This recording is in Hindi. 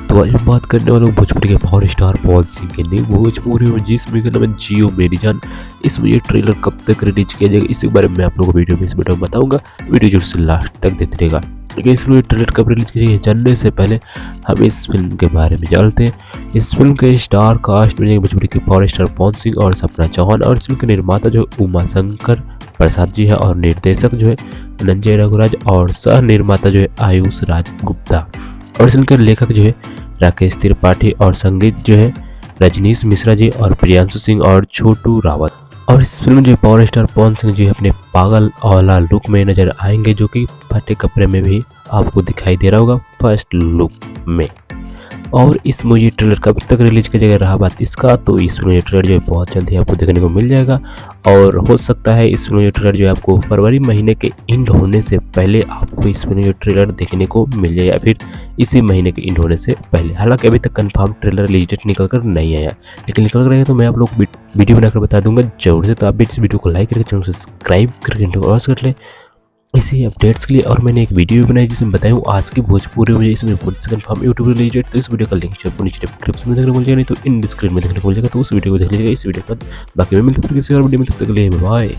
तो आज हम बात करने वाले भोजपुरी के पावर स्टार पवन सिंह के न्यू भोजपुरी में जिस मूवी का नाम है जियो मेरी जान। इस मूवी का ट्रेलर कब तक रिलीज किया जाएगा इसी के बारे में मैं आप लोगों को इस वीडियो में बताऊंगा, तो वीडियो जरूर से लास्ट तक देखते रहेगा। लेकिन इस मूवी ट्रेलर कब रिलीज की जाएगी जानने से पहले हम इस फिल्म के बारे में जानते हैं। इस फिल्म के स्टार कास्ट में भोजपुरी के पावर स्टार पवन सिंह और सपना चौहान, और इस फिल्म के निर्माता जो है उमा शंकर प्रसाद जी है, और निर्देशक जो है नंजय रघुराज, और सह निर्माता जो है आयुष राज गुप्ता, और इस फिल्म के लेखक जो है राकेश त्रिपाठी, और संगीत जो है रजनीश मिश्रा जी और प्रियांशु सिंह और छोटू रावत। और इस फिल्म में जो पावर स्टार पवन सिंह जी अपने पागल वाला लुक में नजर आएंगे, जो कि फटे कपड़े में भी आपको दिखाई दे रहा होगा फर्स्ट लुक में। और इस मूवी ट्रेलर कब तक रिलीज किया जाएगा रहा बात इसका, तो इस मूवी ट्रेलर जो है बहुत जल्दी आपको देखने को मिल जाएगा, और हो सकता है इस मूवी ट्रेलर जो है आपको फरवरी महीने के एंड होने से पहले आपको इस मूवी ट्रेलर देखने को मिल जाए, या फिर इसी महीने के एंड होने से पहले। हालांकि अभी तक कंफर्म ट्रेलर रिलीज डेट निकल कर नहीं आया, लेकिन निकल रहेगा तो मैं आप लोग वीडियो बनाकर बता दूंगा जरूर से। तो आप भी इस वीडियो को लाइक करके चैनल को सब्सक्राइब करके और कर ले इसी अपडेट्स के लिए। और मैंने एक वीडियो भी बनाई जिसमें बताया हूँ आज की भोजपुरी में इसमें कंफर्म यूट्यूब रिलेटेड, तो इस वीडियो का लिंक आपको नीचे डिस्क्रिप्शन में देखने को मिल जाएगा, नहीं तो इन डिस्क्रिप्शन में देखने को मिल जाएगा, तो उस वीडियो को देख लीजिएगा इस वीडियो पर। बाकी मैं मिलते हैं फिर किसी और वीडियो में, तब तक के लिए बाय।